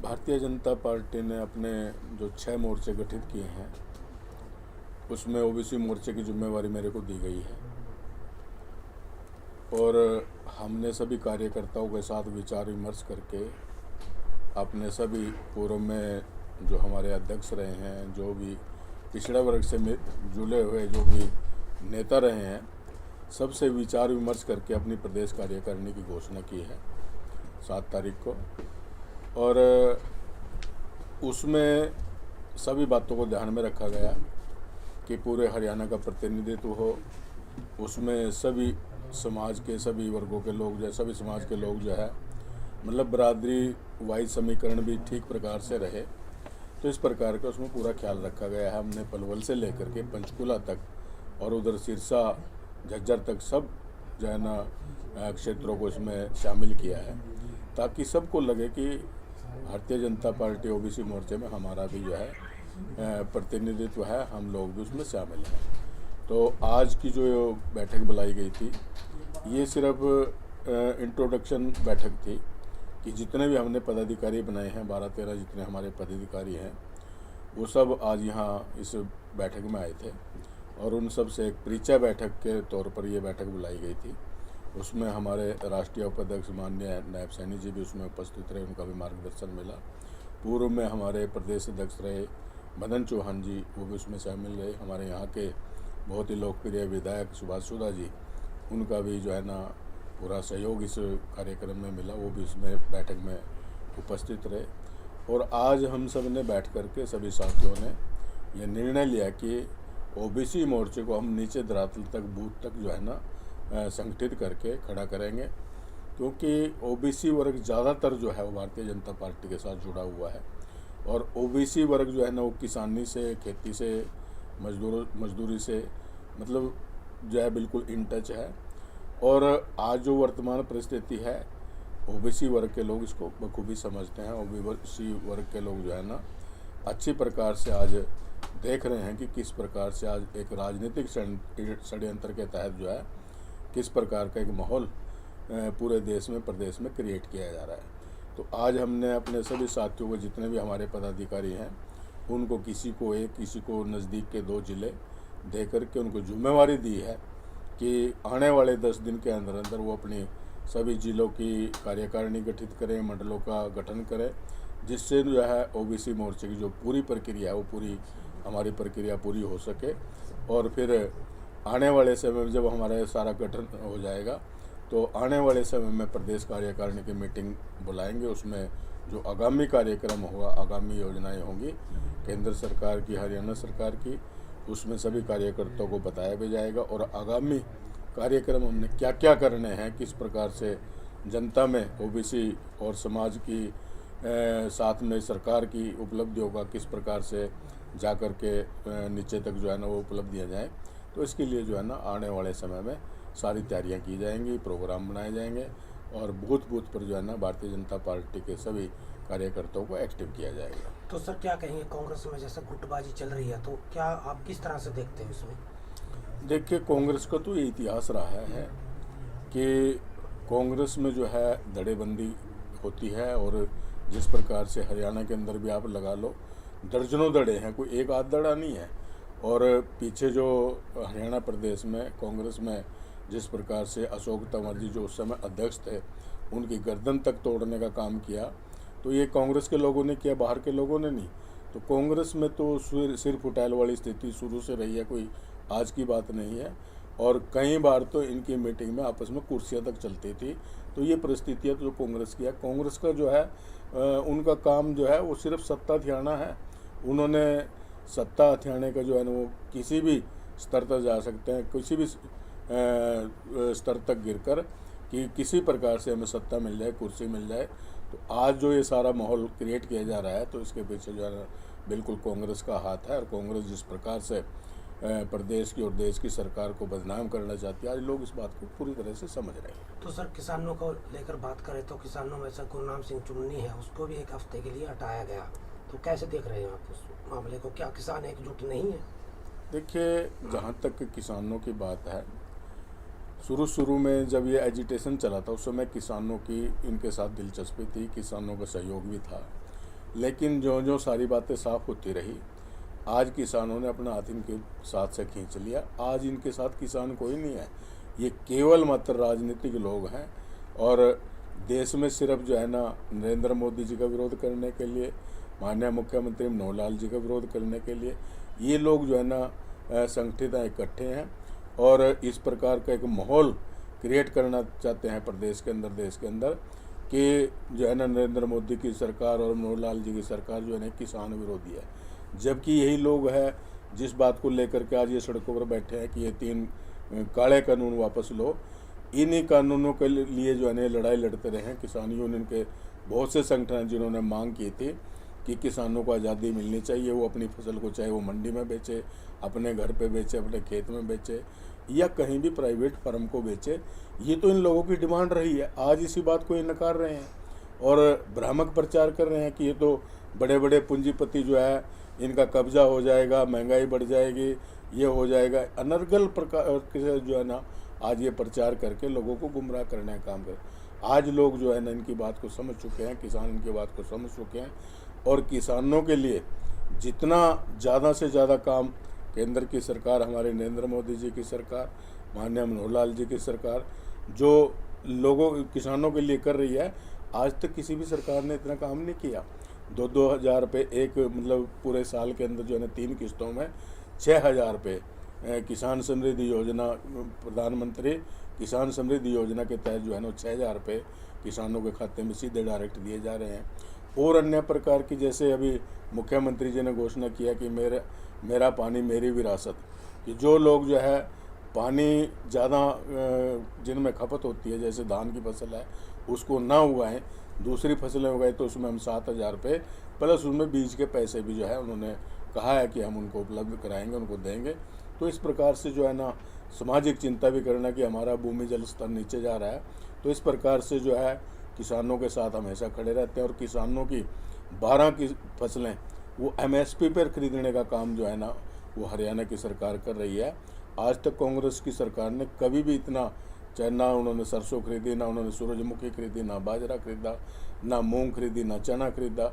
Bharatiya Janata party ने अपने जो 6 मोर्चे गठित किए हैं उसमें ओबीसी मोर्चे की जिम्मेवारी मेरे को दी गई है और हमने सभी कार्यकर्ताओं के साथ विचार विमर्श करके अपने सभी पूर्व में जो हमारे अध्यक्ष रहे हैं, जो भी पिछड़ा वर्ग से जुड़े हुए जो भी नेता रहे हैं, सबसे विचार विमर्श करके अपनी प्रदेश कार्यकारिणी की घोषणा की है 7 तारीख को। और उसमें सभी बातों को ध्यान में रखा गया कि पूरे हरियाणा का प्रतिनिधित्व हो, उसमें सभी समाज के सभी वर्गों के लोग जो सभी समाज के लोग जो है मतलब बरादरी वाइज समीकरण भी ठीक प्रकार से रहे। तो इस प्रकार का उसमें पूरा ख्याल रखा गया है। हमने पलवल से लेकर के पंचकुला तक और उधर सिरसा झज्जर तक सब जो है ना क्षेत्रों को इसमें शामिल किया है, ताकि सबको लगे कि भारतीय जनता पार्टी ओबीसी मोर्चे में हमारा भी जो है प्रतिनिधित्व है, हम लोग भी उसमें शामिल हैं। तो आज की जो बैठक बुलाई गई थी, ये सिर्फ इंट्रोडक्शन बैठक थी कि जितने भी हमने पदाधिकारी बनाए हैं, 12-13 जितने हमारे पदाधिकारी हैं, वो सब आज यहाँ इस बैठक में आए थे और उन सब से एक परिचय बैठक के तौर पर ये बैठक बुलाई गई थी। उसमें हमारे राष्ट्रीय उपाध्यक्ष माननीय नायब सैनी जी भी उसमें उपस्थित रहे, उनका भी मार्गदर्शन मिला। पूर्व में हमारे प्रदेश अध्यक्ष रहे मदन चौहान जी, वो भी उसमें शामिल रहे। हमारे यहाँ के बहुत ही लोकप्रिय विधायक सुभाष सुधा जी, उनका भी जो है ना पूरा सहयोग इस कार्यक्रम में मिला, वो भी इसमें बैठक में उपस्थित रहे। और आज हम सब ने बैठ करके सभी साथियों ने यह निर्णय लिया कि ओबीसी मोर्चे को हम नीचे धरातल तक, बूथ तक जो है ना संगठित करके खड़ा करेंगे, क्योंकि ओबीसी वर्ग ज़्यादातर जो है वो भारतीय जनता पार्टी के साथ जुड़ा हुआ है। और ओबीसी वर्ग जो है ना वो किसानी से, खेती से, मजदूरी से मतलब जो है बिल्कुल इन टच है। और आज जो वर्तमान परिस्थिति है, ओबीसी वर्ग के लोग इसको बखूबी समझते हैं। ओबीसी वर्ग के लोग जो है ना अच्छी प्रकार से आज देख रहे हैं कि किस प्रकार से आज एक राजनीतिक षड्यंत्र के तहत जो है किस प्रकार का एक माहौल पूरे देश में, प्रदेश में क्रिएट किया जा रहा है। तो आज हमने अपने सभी साथियों को, जितने भी हमारे पदाधिकारी हैं, उनको किसी को एक, किसी को नज़दीक के 2 जिले दे करके उनको जिम्मेवारी दी है कि आने वाले 10 दिन के अंदर अंदर वो अपनी सभी जिलों की कार्यकारिणी गठित करें, मंडलों का गठन करें, जिससे जो है ओबीसी मोर्चे की जो पूरी प्रक्रिया है वो पूरी हमारी प्रक्रिया पूरी हो सके। और फिर आने वाले समय में जब हमारा सारा गठन हो जाएगा तो आने वाले समय में प्रदेश कार्यकारिणी की मीटिंग बुलाएंगे। उसमें जो आगामी कार्यक्रम होगा, आगामी योजनाएं होंगी केंद्र सरकार की, हरियाणा सरकार की, उसमें सभी कार्यकर्ताओं को बताया भी जाएगा। और आगामी कार्यक्रम हमने क्या क्या करने हैं, किस प्रकार से जनता में ओबीसी और समाज की साथ में सरकार की उपलब्धियों का किस प्रकार से जा कर के नीचे तक जो है ना वो उपलब्धियाँ जाएँ, तो इसके लिए जो है ना आने वाले समय में सारी तैयारियां की जाएंगी, प्रोग्राम बनाए जाएंगे और बूथ बूथ पर जो है ना भारतीय जनता पार्टी के सभी कार्यकर्ताओं को एक्टिव किया जाएगा। तो सर क्या कहेंगे, कांग्रेस में जैसे गुटबाजी चल रही है, तो क्या आप किस तरह से देखते हैं इसमें? देखिए, कांग्रेस का तो ये इतिहास रहा है कि कांग्रेस में जो है धड़ेबंदी होती है और जिस प्रकार से हरियाणा के अंदर भी आप लगा लो, दर्जनों धड़े हैं, कोई एक आध धड़ा नहीं है। और पीछे जो हरियाणा प्रदेश में कांग्रेस में जिस प्रकार से अशोक तंवर जी जो उस समय अध्यक्ष थे, उनकी गर्दन तक तोड़ने का काम किया, तो ये कांग्रेस के लोगों ने किया, बाहर के लोगों ने नहीं। तो कांग्रेस में तो सिर फुटैल वाली स्थिति शुरू से रही है, कोई आज की बात नहीं है। और कई बार तो इनकी मीटिंग में आपस में कुर्सियां तक चलती थी। तो ये परिस्थितियाँ तो जो कांग्रेस की है, कांग्रेस का जो है उनका काम जो है वो सिर्फ सत्ता हथियाना है। उन्होंने सत्ता हथियाने का जो है ना वो किसी भी स्तर तक जा सकते हैं, किसी भी स्तर तक गिरकर कि किसी प्रकार से हमें सत्ता मिल जाए, कुर्सी मिल जाए। तो आज जो ये सारा माहौल क्रिएट किया जा रहा है, तो इसके पीछे जो है ना बिल्कुल कांग्रेस का हाथ है। और कांग्रेस जिस प्रकार से प्रदेश की और देश की सरकार को बदनाम करना चाहती है, आज लोग इस बात को पूरी तरह से समझ रहे हैं। तो सर किसानों को लेकर बात करें तो किसानों में से गुरनाम सिंह चुन्नी है, उसको भी एक हफ्ते के लिए हटाया गया, तो कैसे देख रहे हैं आप उस मामले को? क्या किसान एकजुट नहीं है? देखिए, जहाँ तक किसानों की बात है, शुरू में जब ये एजिटेशन चला था उस समय किसानों की इनके साथ दिलचस्पी थी, किसानों का सहयोग भी था। लेकिन जो जो सारी बातें साफ होती रही, आज किसानों ने अपना हाथ इनके साथ से खींच लिया। आज इनके साथ किसान कोई नहीं है, ये केवल मात्र राजनीतिक लोग हैं। और देश में सिर्फ जो है ना नरेंद्र मोदी जी का विरोध करने के लिए, माननीय मुख्यमंत्री मनोहर लाल जी का विरोध करने के लिए ये लोग जो है ना संगठित इकट्ठे हैं और इस प्रकार का एक माहौल क्रिएट करना चाहते हैं प्रदेश के अंदर, देश के अंदर, कि जो है ना नरेंद्र मोदी की सरकार और मनोहर लाल जी की सरकार जो है ना किसान विरोधी है। जबकि यही लोग हैं जिस बात को लेकर के आज ये सड़कों पर बैठे हैं कि ये 3 काले कानून वापस लो। इन्हीं कानूनों के लिए जो है ना लड़ाई लड़ते रहे हैं किसान यूनियन के बहुत से संगठन, जिन्होंने मांग की थी कि किसानों को आज़ादी मिलनी चाहिए। वो अपनी फसल को चाहे वो मंडी में बेचे, अपने घर पे बेचे, अपने खेत में बेचे या कहीं भी प्राइवेट फर्म को बेचे। ये तो इन लोगों की डिमांड रही है। आज इसी बात को ये नकार रहे हैं और भ्रामक प्रचार कर रहे हैं कि ये तो बड़े बड़े पूंजीपति जो है इनका कब्जा हो जाएगा, महंगाई बढ़ जाएगी, ये हो जाएगा। अनर्गल प्रकार के जो है ना आज ये प्रचार करके लोगों को गुमराह करने का काम कर। आज लोग जो है ना इनकी बात को समझ चुके हैं, किसान इनकी बात को समझ चुके हैं और किसानों के लिए जितना ज़्यादा से ज़्यादा काम केंद्र की सरकार, हमारे नरेंद्र मोदी जी की सरकार, माननीय मनोहर लाल जी की सरकार जो लोगों किसानों के लिए कर रही है, आज तक किसी भी सरकार ने इतना काम नहीं किया। 2-2 हज़ार रुपये एक मतलब पूरे साल के अंदर जो है ना 3 किस्तों में 6,000 रुपये किसान समृद्धि योजना, प्रधानमंत्री किसान समृद्धि योजना के तहत जो है ना 6,000 रुपये किसानों के खाते में सीधे डायरेक्ट दिए जा रहे हैं। और अन्य प्रकार की, जैसे अभी मुख्यमंत्री जी ने घोषणा किया कि मेरा पानी मेरी विरासत, कि जो लोग जो है पानी ज़्यादा जिनमें खपत होती है, जैसे धान की फसल है उसको ना उगाएं, दूसरी फसलें उगाएं, तो उसमें हम 7,000 रुपये प्लस उसमें बीज के पैसे भी जो है उन्होंने कहा है कि हम उनको उपलब्ध कराएंगे, उनको देंगे। तो इस प्रकार से जो है ना सामाजिक चिंता भी करना कि हमारा भूमि जल स्तर नीचे जा रहा है। तो इस प्रकार से जो है किसानों के साथ हमेशा खड़े रहते हैं और किसानों की 12 की फसलें वो MSP पर खरीदने का काम जो है ना वो हरियाणा की सरकार कर रही है। आज तक कांग्रेस की सरकार ने कभी भी इतना, चाहे ना उन्होंने सरसों खरीदी, ना उन्होंने सूरजमुखी खरीदी, ना बाजरा खरीदा, ना मूंग खरीदी, ना चना खरीदा,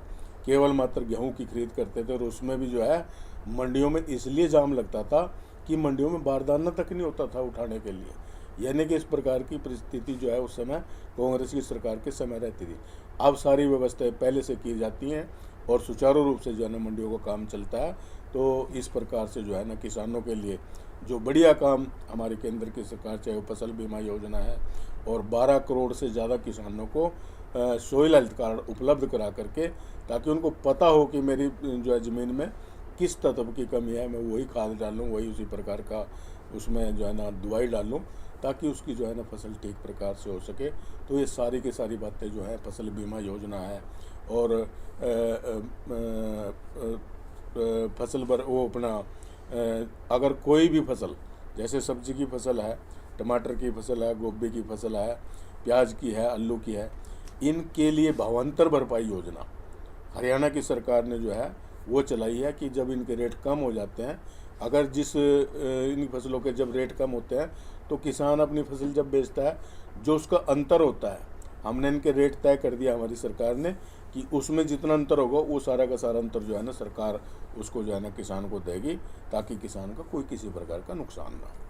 केवल मात्र गेहूं की खरीद करते थे। और उसमें भी जो है मंडियों में इसलिए जाम लगता था कि मंडियों में बारदाना तक नहीं होता था उठाने के लिए। यानी कि इस प्रकार की परिस्थिति जो है उस समय कांग्रेस की सरकार के समय रहती थी। अब सारी व्यवस्थाएं पहले से की जाती हैं और सुचारू रूप से जो है ना मंडियों का काम चलता है। तो इस प्रकार से जो है ना किसानों के लिए जो बढ़िया काम हमारी केंद्र की सरकार, चाहे वो फसल बीमा योजना है और 12 करोड़ से ज़्यादा किसानों को सोइल हेल्थ कार्ड उपलब्ध करा करके, ताकि उनको पता हो कि मेरी जो है ज़मीन में किस तत्व की कमी है, मैं वही खाद डालूँ, वही उसी प्रकार का उसमें जो है ना दवाई डालूँ, ताकि उसकी जो है ना फसल ठीक प्रकार से हो सके। तो ये सारी की सारी बातें जो है फसल बीमा योजना है और फसल पर वो अपना अगर कोई भी फसल, जैसे सब्जी की फसल है, टमाटर की फसल है, गोभी की फसल है, प्याज की है, आलू की है, इनके लिए भावांतर भरपाई योजना हरियाणा की सरकार ने जो है वो चलाई है कि जब इनके रेट कम हो जाते हैं, अगर जिस इन फसलों के जब रेट कम होते हैं तो किसान अपनी फसल जब बेचता है, जो उसका अंतर होता है, हमने इनके रेट तय कर दिया हमारी सरकार ने कि उसमें जितना अंतर होगा वो सारा का सारा अंतर जो है ना सरकार उसको जो है ना किसान को देगी, ताकि किसान का कोई किसी प्रकार का नुकसान ना हो।